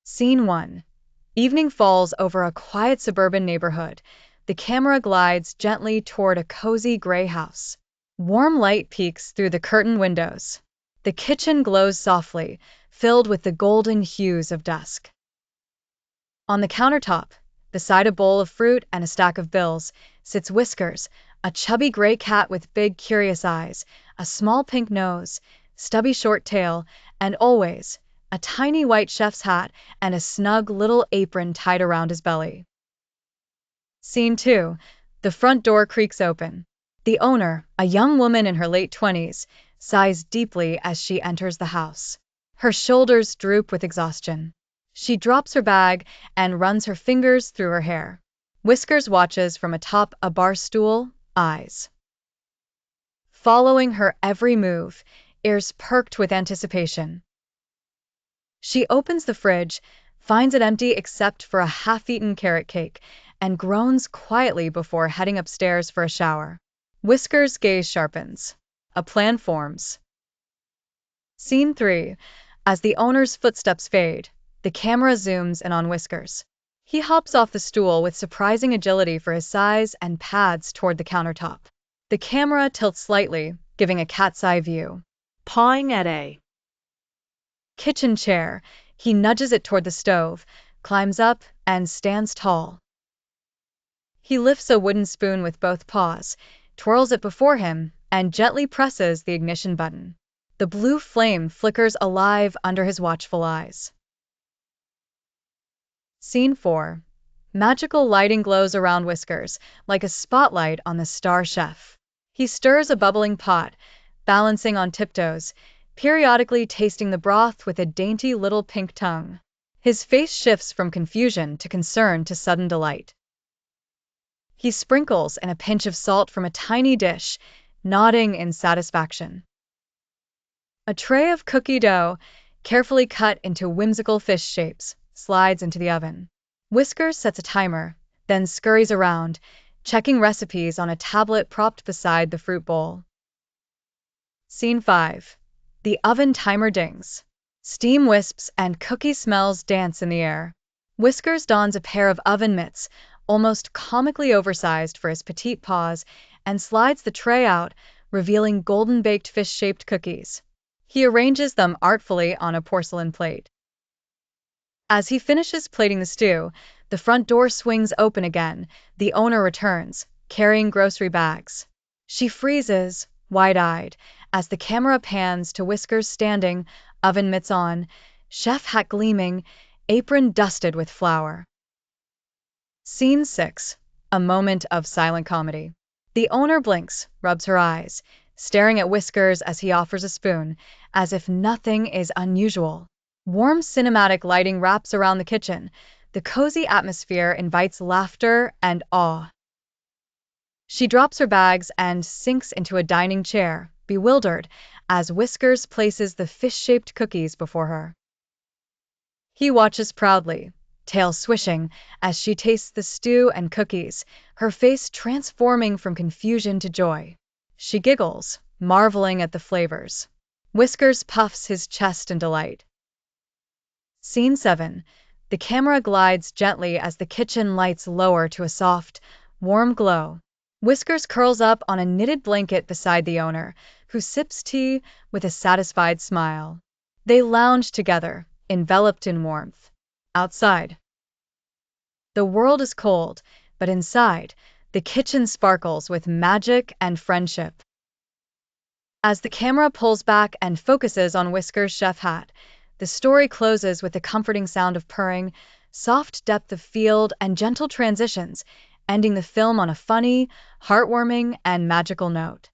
Scene 1. Evening falls over a quiet suburban neighborhood. The camera glides gently toward a cozy gray house. Warm light peeks through the curtain windows. The kitchen glows softly, filled with the golden hues of dusk. On the countertop, beside a bowl of fruit and a stack of bills, sits Whiskers, a chubby gray cat with big, curious eyes, a small pink nose, stubby short tail, and always a tiny white chef's hat and a snug little apron tied around his belly. Scene 2. The front door creaks open. The owner, a young woman in her late 20s, sighs deeply as she enters the house. Her shoulders droop with exhaustion. She drops her bag and runs her fingers through her hair. Whiskers watches from atop a bar stool, eyes following her every move, ears perked with anticipation. She opens the fridge, finds it empty except for a half-eaten carrot cake, and groans quietly before heading upstairs for a shower. Whiskers' gaze sharpens. A plan forms. Scene 3. As the owner's footsteps fade, the camera zooms in on Whiskers. He hops off the stool with surprising agility for his size and pads toward the countertop. The camera tilts slightly, giving a cat's eye view. Pawing at a kitchen chair, he nudges it toward the stove, climbs up, and stands tall. He lifts a wooden spoon with both paws, twirls it before him, and gently presses the ignition button. The blue flame flickers alive under his watchful eyes. Scene 4. Magical lighting glows around Whiskers, like a spotlight on the star chef. He stirs a bubbling pot, balancing on tiptoes, periodically tasting the broth with a dainty little pink tongue. His face shifts from confusion to concern to sudden delight. He sprinkles in a pinch of salt from a tiny dish, nodding in satisfaction. A tray of cookie dough, carefully cut into whimsical fish shapes, slides into the oven. Whiskers sets a timer, then scurries around, checking recipes on a tablet propped beside the fruit bowl. Scene 5. The oven timer dings. Steam wisps and cookie smells dance in the air. Whiskers dons a pair of oven mitts, almost comically oversized for his petite paws, and slides the tray out, revealing golden-baked fish-shaped cookies. He arranges them artfully on a porcelain plate. As he finishes plating the stew, the front door swings open again. The owner returns, carrying grocery bags. She freezes, wide-eyed, as the camera pans to Whiskers standing, oven mitts on, chef hat gleaming, apron dusted with flour. Scene 6. A moment of silent comedy. The owner blinks, rubs her eyes, staring at Whiskers as he offers a spoon, as if nothing is unusual. Warm cinematic lighting wraps around the kitchen. The cozy atmosphere invites laughter and awe. She drops her bags and sinks into a dining chair, bewildered, as Whiskers places the fish-shaped cookies before her. He watches proudly, tail swishing, as she tastes the stew and cookies, her face transforming from confusion to joy. She giggles, marveling at the flavors. Whiskers puffs his chest in delight. Scene 7. The camera glides gently as the kitchen lights lower to a soft, warm glow. Whiskers curls up on a knitted blanket beside the owner, who sips tea with a satisfied smile. They lounge together, enveloped in warmth. Outside, the world is cold, but inside, the kitchen sparkles with magic and friendship. As the camera pulls back and focuses on Whiskers' chef hat, the story closes with the comforting sound of purring, soft depth of field, and gentle transitions, ending the film on a funny, heartwarming, and magical note.